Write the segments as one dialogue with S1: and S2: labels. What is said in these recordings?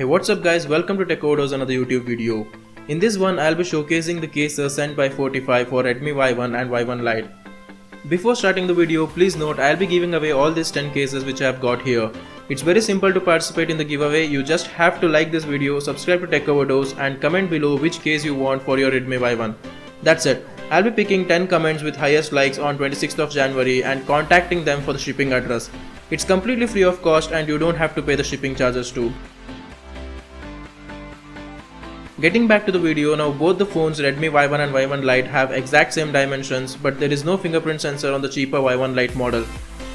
S1: What's up guys, welcome to TechOverdose, another YouTube video. In this one I'll be showcasing the cases sent by FORTIFY for Redmi Y1 and Y1 Lite. Before starting the video, please note I'll be giving away all these 10 cases which I have got here. It's very simple to participate in the giveaway. You just have to like this video, subscribe to TechOverdose and comment below which case you want for your Redmi Y1. That's it. I'll be picking 10 comments with highest likes on 26th of January and contacting them for the shipping address. It's completely free of cost and you don't have to pay the shipping charges too. Getting back to the video, now both the phones Redmi Y1 and Y1 Lite have exact same dimensions, but there is no fingerprint sensor on the cheaper Y1 Lite model.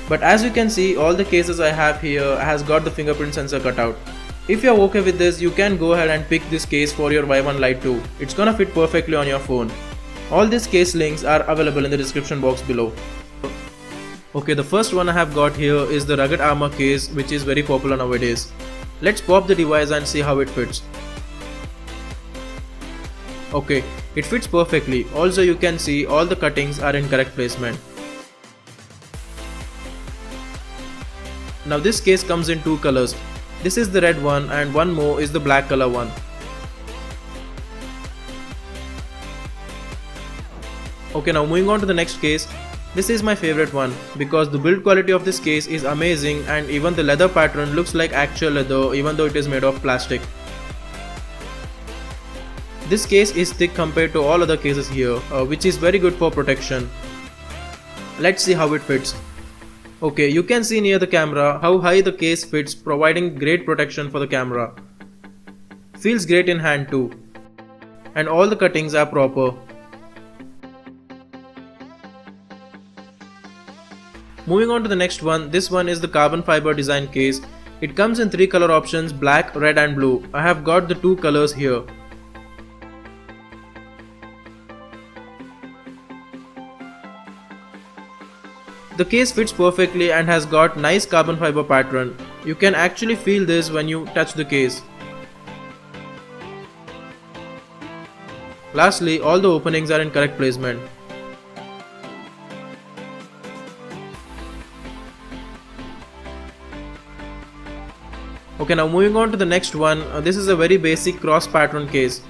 S1: But as you can see, all the cases I have here has got the fingerprint sensor cut out. If you're okay with this, you can go ahead and pick this case for your Y1 Lite too. It's gonna fit perfectly on your phone. All these case links are available in the description box below. Okay, the first one I have got here is the rugged armor case, which is very popular nowadays. Let's pop the device and see how it fits. Okay, it fits perfectly. Also you can see all the cuttings are in correct placement. Now this case comes in two colors. This is the red one and one more is the black color one. Okay, now moving on to the next case. This is my favorite one because the build quality of this case is amazing and even the leather pattern looks like actual leather even though it is made of plastic. This case is thick compared to all other cases here, which is very good for protection. Let's see how it fits. Okay, you can see near the camera how high the case fits, providing great protection for the camera. Feels great in hand too. And all the cuttings are proper. Moving on to the next one, this one is the carbon fiber design case. It comes in three color options, black, red and blue. I have got the two colors here. The case fits perfectly and has got nice carbon fiber pattern. You can actually feel this when you touch the case. Lastly, all the openings are in correct placement. Okay, now moving on to the next one, this is a very basic cross pattern case.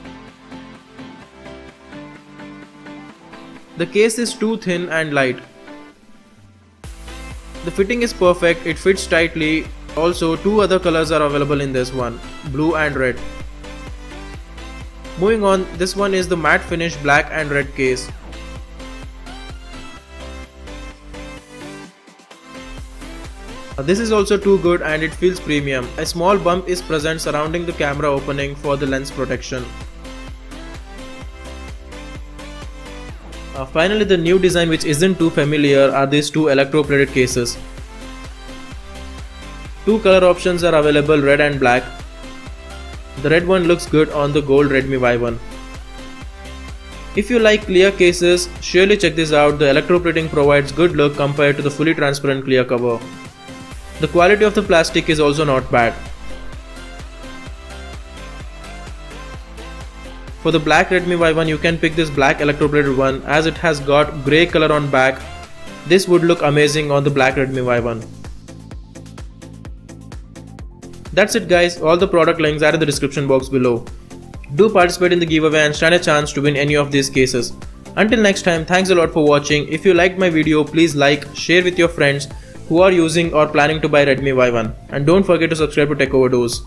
S1: The case is too thin and light. The fitting is perfect, it fits tightly. Also, two other colors are available in this one, blue and red. Moving on, this one is the matte finish black and red case. This is also too good and it feels premium. A small bump is present surrounding the camera opening for the lens protection. Finally, the new design which isn't too familiar are these two electroplated cases. Two color options are available, red and black. The red one looks good on the gold Redmi Y1. If you like clear cases, surely check this out. The electroplating provides good look compared to the fully transparent clear cover. The quality of the plastic is also not bad. For the black Redmi Y1, you can pick this black electroplated one as it has got grey color on back. This would look amazing on the black Redmi Y1. That's it guys, all the product links are in the description box below. Do participate in the giveaway and stand a chance to win any of these cases. Until next time, thanks a lot for watching. If you liked my video, please like, share with your friends who are using or planning to buy Redmi Y1. And don't forget to subscribe to TechOverdose.